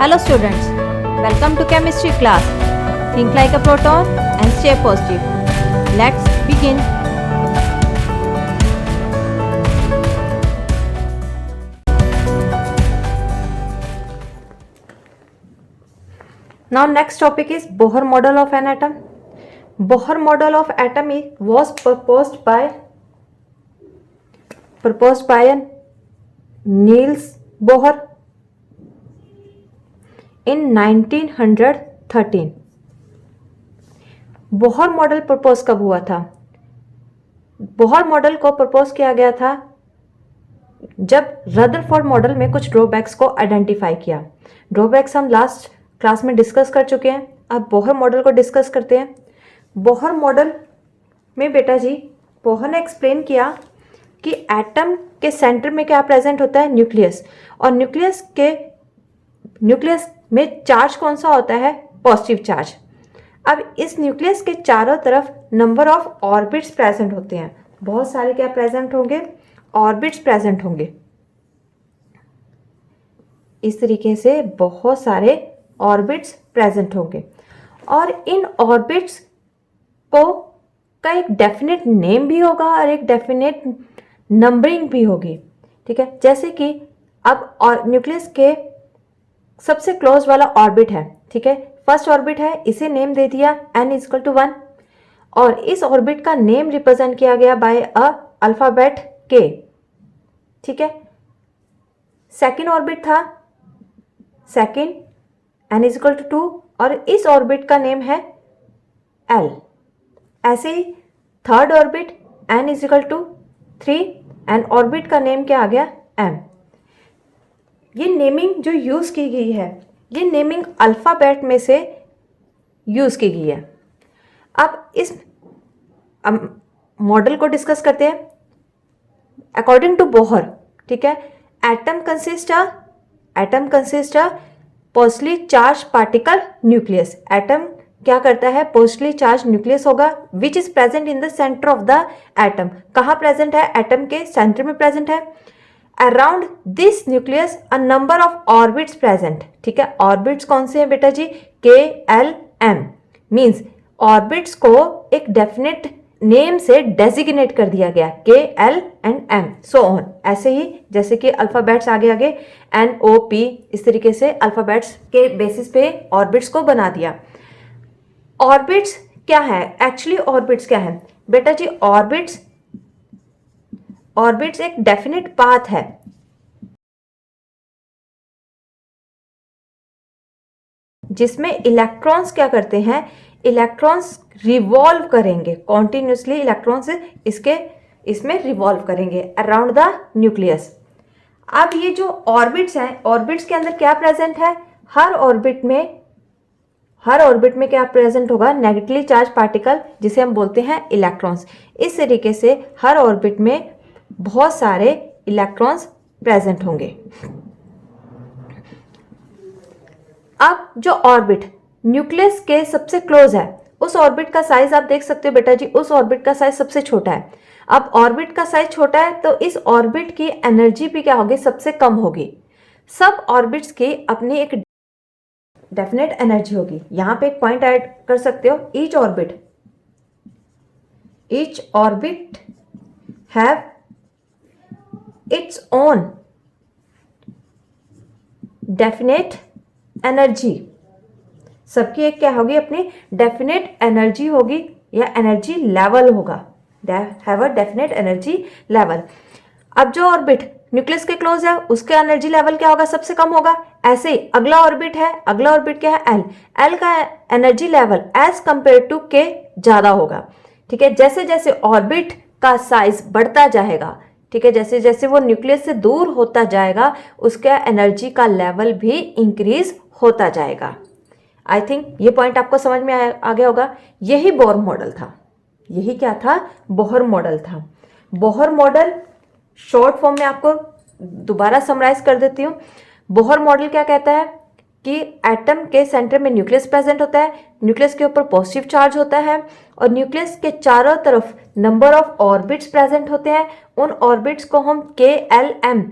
Hello students, welcome to chemistry class. Think like a proton and stay positive. Let's begin. Now next topic is Bohr model of an atom. Bohr model of atom was proposed by Niels Bohr in 1913. Bohr model propose कब हुआ था? Bohr model को propose किया गया था जब Rutherford model में कुछ ड्रॉबैक्स को आइडेंटिफाई किया. ड्रॉबैक्स हम लास्ट क्लास में डिस्कस कर चुके हैं. अब बोहर मॉडल को डिस्कस करते हैं. बोहर मॉडल में बेटा जी बोहर ने एक्सप्लेन किया कि एटम के सेंटर में क्या प्रेजेंट होता है? न्यूक्लियस. और न्यूक्लियस में चार्ज कौन सा होता है? Positive charge. अब इस न्यूक्लियस के चारों तरफ नंबर ऑफ ऑर्बिट्स प्रेजेंट होते हैं. बहुत सारे क्या प्रेजेंट होंगे? ऑर्बिट्स प्रेजेंट होंगे. इस तरीके से बहुत सारे ऑर्बिट्स प्रेजेंट होंगे और इन ऑर्बिट्स का एक डेफिनेट नेम भी होगा और एक डेफिनेट नंबरिंग भी होगी. ठीक है, जैसे कि अब और न्यूक्लियस के सबसे क्लोज वाला ऑर्बिट है. ठीक है, फर्स्ट ऑर्बिट है, इसे नेम दे दिया n=1 और इस ऑर्बिट का नेम रिप्रेजेंट किया गया बाय अ अल्फाबेट k. ठीक है, सेकेंड ऑर्बिट था, सेकेंड n=2 और इस ऑर्बिट का नेम है l. ऐसे ही third orbit n=3 and orbit का नेम क्या आ गया? m. ये नेमिंग जो यूज की गई है, ये नेमिंग अल्फाबेट में से यूज की गई है. अब इस मॉडल को डिस्कस करते हैं. अकॉर्डिंग टू बोहर, ठीक है, atom consist a positively charge particle nucleus. Atom क्या करता है? पॉजिटिवली चार्ज न्यूक्लियस होगा which is present in the centre of the atom. कहाँ प्रेजेंट है? एटम के सेंटर में प्रेजेंट है. Around this nucleus a number of orbits present. ठीक है, ऑर्बिट्स कौन से हैं बेटा जी? के एल एम. मीन्स ऑर्बिट्स को एक डेफिनेट नेम से डेजिग्नेट कर दिया गया, के L and am so on. ऐसे ही जैसे कि अल्फाबेट्स आगे आगे एन ओ पी, इस तरीके से अल्फाबेट्स के बेसिस पे ऑर्बिट्स को बना दिया. ऑर्बिट्स क्या है? एक्चुअली ऑर्बिट्स क्या है बेटा जी? ऑर्बिट्स एक डेफिनेट पाथ है जिसमें इलेक्ट्रॉन्स क्या करते हैं? इलेक्ट्रॉन्स रिवॉल्व करेंगे कॉन्टिन्यूसली. इलेक्ट्रॉन्स इसमें रिवॉल्व करेंगे अराउंड द न्यूक्लियस. अब ये जो ऑर्बिट्स हैं, ऑर्बिट्स के अंदर क्या प्रेजेंट है? हर ऑर्बिट में क्या प्रेजेंट होगा? नेगेटिवली चार्ज पार्टिकल, जिसे हम बोलते हैं इलेक्ट्रॉन्स. इस तरीके से हर ऑर्बिट में बहुत सारे इलेक्ट्रॉन्स प्रेजेंट होंगे. अब जो ऑर्बिट न्यूक्लियस के सबसे क्लोज है, उस ऑर्बिट का साइज आप देख सकते हो बेटा जी. उस ऑर्बिट का साइज सबसे छोटा है. अब ऑर्बिट का साइज छोटा है तो इस ऑर्बिट की एनर्जी भी क्या होगी? सबसे कम होगी. सब ऑर्बिट्स की अपनी एक डेफिनेट एनर्जी होगी. यहां पे एक पॉइंट ऐड कर सकते हो. Each orbit have its own definite energy. सबकी एक क्या होगी? अपनी डेफिनेट एनर्जी होगी या एनर्जी लेवल होगा. Have a definite energy level. अब जो ऑर्बिट न्यूक्लियस के क्लोज है उसका एनर्जी लेवल क्या होगा? सबसे कम होगा. ऐसे ही अगला ऑर्बिट क्या है? एल का energy level as compare to के ज्यादा होगा. ठीक है, जैसे जैसे ऑर्बिट का साइज बढ़ता जाएगा, ठीक है, जैसे जैसे वो न्यूक्लियस से दूर होता जाएगा, उसका एनर्जी का लेवल भी इंक्रीज होता जाएगा. आई थिंक ये पॉइंट आपको समझ में आ गया होगा. यही बोहर मॉडल था. यही क्या था? बोहर मॉडल था. बोहर मॉडल शॉर्ट फॉर्म में आपको दोबारा समराइज कर देती हूँ. बोहर मॉडल क्या कहता है कि एटम के सेंटर में न्यूक्लियस प्रेजेंट होता है. न्यूक्लियस के ऊपर पॉजिटिव चार्ज होता है और न्यूक्लियस के चारों तरफ नंबर ऑफ ऑर्बिट्स प्रेजेंट होते हैं. उन ऑर्बिट्स को हम के एल एम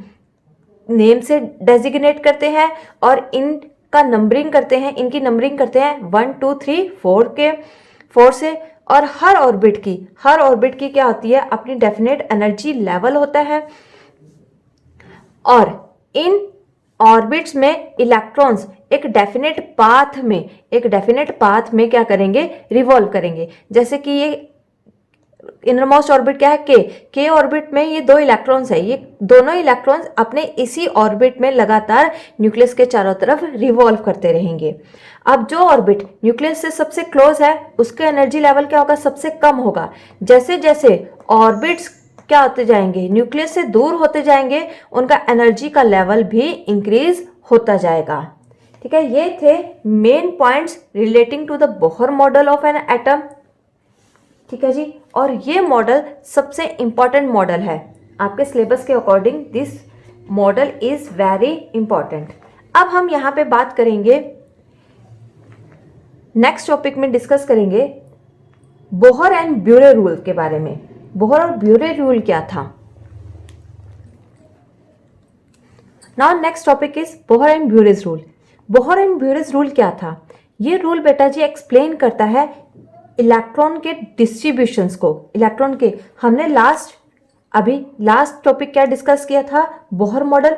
नेम से डेजिग्नेट करते हैं और इन का नंबरिंग करते हैं, इनकी नंबरिंग करते हैं 1 2 3 4 से, और हर ऑर्बिट की क्या होती है, अपनी डेफिनेट एनर्जी लेवल होता है। और इन ऑर्बिट्स में इलेक्ट्रॉन्स एक डेफिनेट पाथ में क्या करेंगे, रिवॉल्व करेंगे। जैसे कि ये इनरमोस्ट ऑर्बिट क्या है, के ऑर्बिट में ये 2 इलेक्ट्रॉन्स है, ये दोनों इलेक्ट्रॉन्स अपने इसी ऑर्बिट में लगातार न्यूक्लियस के चारों तरफ रिवॉल्व करते रहेंगे। अब जो ऑर्बिट न्यूक्लियस से सबसे क्लोज है उसके एनर्जी लेवल क्या होगा, सबसे कम होगा। जैसे जैसे ऑर्बिट्स क्या होते जाएंगे, न्यूक्लियस से दूर होते जाएंगे, उनका एनर्जी का लेवल भी इंक्रीज होता जाएगा। ठीक है, ये थे main points relating to the Bohr model of an atom. ठीक है जी, और ये मॉडल सबसे इंपॉर्टेंट मॉडल है आपके सिलेबस के according. This model is very important. अब हम यहाँ पे बात करेंगे, नेक्स्ट टॉपिक में डिस्कस करेंगे बोहर एंड ब्यूरे रूल के बारे में। बोहर और ब्यूरे रूल क्या था। Now next topic is Bohr and Bury's rule. Bohr and Bury's rule क्या था, ये रूल बेटा जी एक्सप्लेन करता है इलेक्ट्रॉन के डिस्ट्रीब्यूशंस को। इलेक्ट्रॉन के हमने लास्ट टॉपिक क्या डिस्कस किया था, बोहर मॉडल।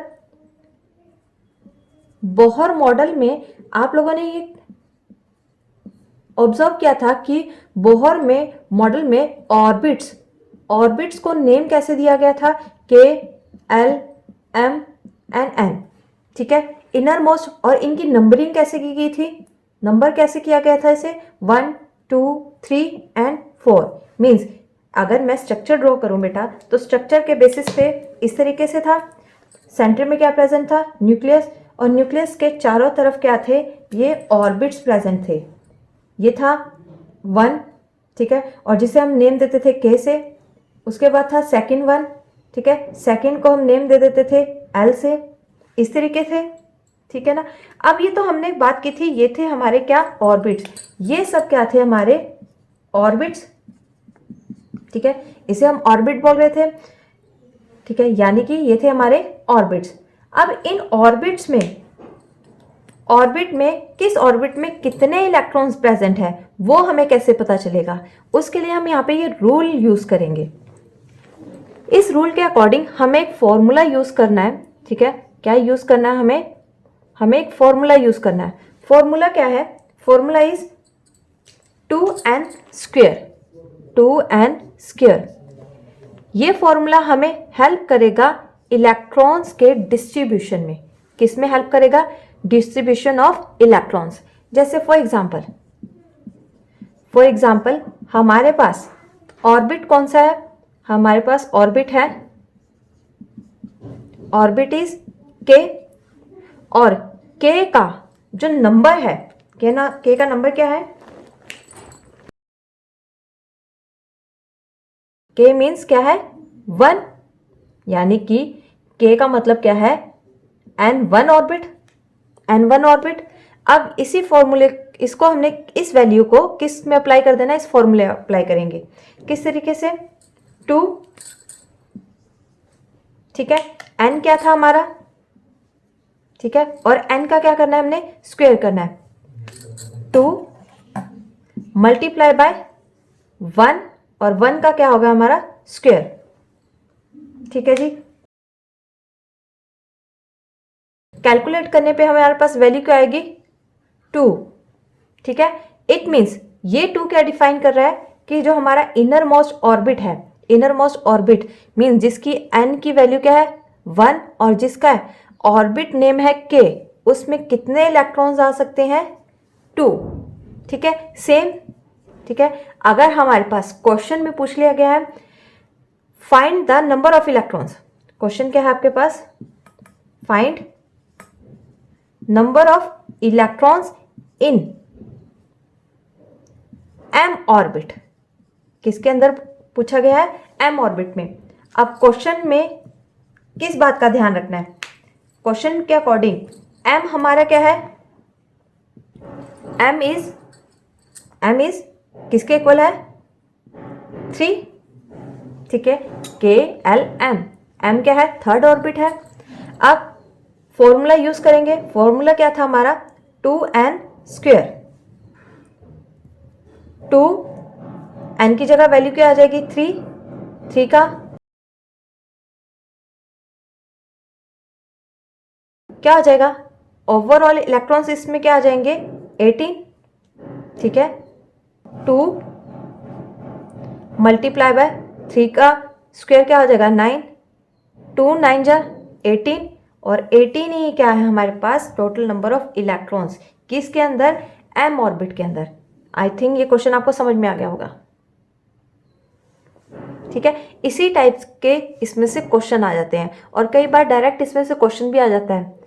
बोहर मॉडल में आप लोगों ने ये ऑब्जर्व किया था कि बोहर में मॉडल में ऑर्बिट्स को नेम कैसे दिया गया था, के, एल, एम एंड एन। ठीक है, इनर मोस्ट, और इनकी नंबरिंग कैसे की गई थी, नंबर कैसे किया गया था इसे 1 2 3 एंड 4। मीन्स अगर मैं स्ट्रक्चर ड्रॉ करूं बेटा तो स्ट्रक्चर के बेसिस पे इस तरीके से था। सेंटर में क्या प्रेजेंट था, न्यूक्लियस, और न्यूक्लियस के चारों तरफ क्या थे, ये ऑर्बिट्स प्रेजेंट थे। ये था 1, ठीक है, और जिसे हम नेम देते थे के से। उसके बाद था सेकंड 1, ठीक है, सेकंड को हम नेम दे देते थे एल से, इस तरीके से। ठीक है ना। अब ये तो हमने बात की थी, ये थे हमारे क्या, ऑर्बिट्स। ये सब क्या थे, हमारे ऑर्बिट्स। ठीक है, इसे हम ऑर्बिट बोल रहे थे। ठीक है, यानी कि ये थे हमारे ऑर्बिट्स। अब इन ऑर्बिट में किस ऑर्बिट में कितने इलेक्ट्रॉन्स प्रेजेंट है वो हमें कैसे पता चलेगा, उसके लिए हम यहाँ पे ये रूल यूज करेंगे। इस रूल के अकॉर्डिंग हमें एक फॉर्मूला यूज करना है। ठीक है, क्या यूज करना है, हमें एक फॉर्मूला यूज करना है। फॉर्मूला क्या है, फॉर्मूला इज 2n स्क्वायर। ये फॉर्मूला हमें हेल्प करेगा इलेक्ट्रॉन्स के डिस्ट्रीब्यूशन में। किस में हेल्प करेगा, डिस्ट्रीब्यूशन ऑफ इलेक्ट्रॉन्स। जैसे फॉर एग्जांपल हमारे पास ऑर्बिट कौन सा है, हमारे पास ऑर्बिट है, ऑर्बिट इज के, और के का जो नंबर है, के का नंबर क्या है, के मीन्स क्या है 1, यानी कि के का मतलब क्या है n1 ऑर्बिट। अब इसी फॉर्मूले, इसको हमने इस वैल्यू को किस में अप्लाई कर देना, इस फॉर्मूले अप्लाई करेंगे। किस तरीके से, 2, ठीक है, n क्या था हमारा, ठीक है, और n का क्या करना है, हमने स्क्वायर करना है। 2 मल्टीप्लाई बाय 1, और 1 का क्या होगा हमारा स्क्वायर। ठीक है जी, कैलकुलेट करने पे हमारे पास वैल्यू क्या आएगी 2। ठीक है, इट मीन्स ये 2 क्या डिफाइन कर रहा है कि जो हमारा इनर मोस्ट ऑर्बिट है, इनर मोस्ट ऑर्बिट मीन्स जिसकी n की वैल्यू क्या है 1, और जिसका ऑर्बिट नेम है k, उसमें कितने इलेक्ट्रॉन्स आ सकते हैं 2। ठीक है, सेम। ठीक है, अगर हमारे पास क्वेश्चन में पूछ लिया गया है find the number of electrons, question क्या है आपके पास, find number of electrons in m orbit. किसके अंदर पूछा गया है, m ऑर्बिट में। अब क्वेश्चन में किस बात का ध्यान रखना है, क्वेश्चन के अकॉर्डिंग m हमारा क्या है, m इज किसके इक्वल है 3। ठीक है, के एल m क्या है, थर्ड ऑर्बिट है। अब फॉर्मूला यूज करेंगे, फॉर्मूला क्या था हमारा 2n स्क्वेयर। 2n की जगह वैल्यू क्या आ जाएगी 3 का क्या आ जाएगा, ओवरऑल इलेक्ट्रॉन्स इसमें क्या आ जाएंगे 18, ठीक है। 2 मल्टीप्लाई बाय 3 का स्क्वायर क्या हो जाएगा 9, 2 9 जा 18, और 18 ही क्या है हमारे पास टोटल नंबर ऑफ इलेक्ट्रॉन्स किसके अंदर, एम ऑर्बिट के अंदर। आई थिंक ये क्वेश्चन आपको समझ में आ गया होगा, ठीक है। इसी टाइप के इसमें से क्वेश्चन आ जाते हैं, और कई बार डायरेक्ट इसमें से क्वेश्चन भी आ जाता है।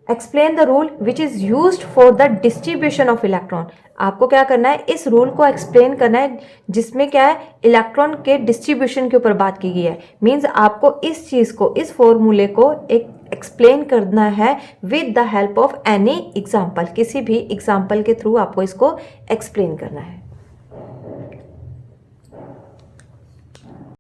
Explain the rule which is used for the distribution of electron. आपको क्या करना है, इस रूल को एक्सप्लेन करना है जिसमें क्या है इलेक्ट्रॉन के डिस्ट्रीब्यूशन के ऊपर बात की गई है। मींस आपको इस चीज़ को, इस फॉर्मूले को एक एक्सप्लेन करना है with the help of any example, किसी भी एग्जाम्पल के थ्रू आपको इसको एक्सप्लेन करना है।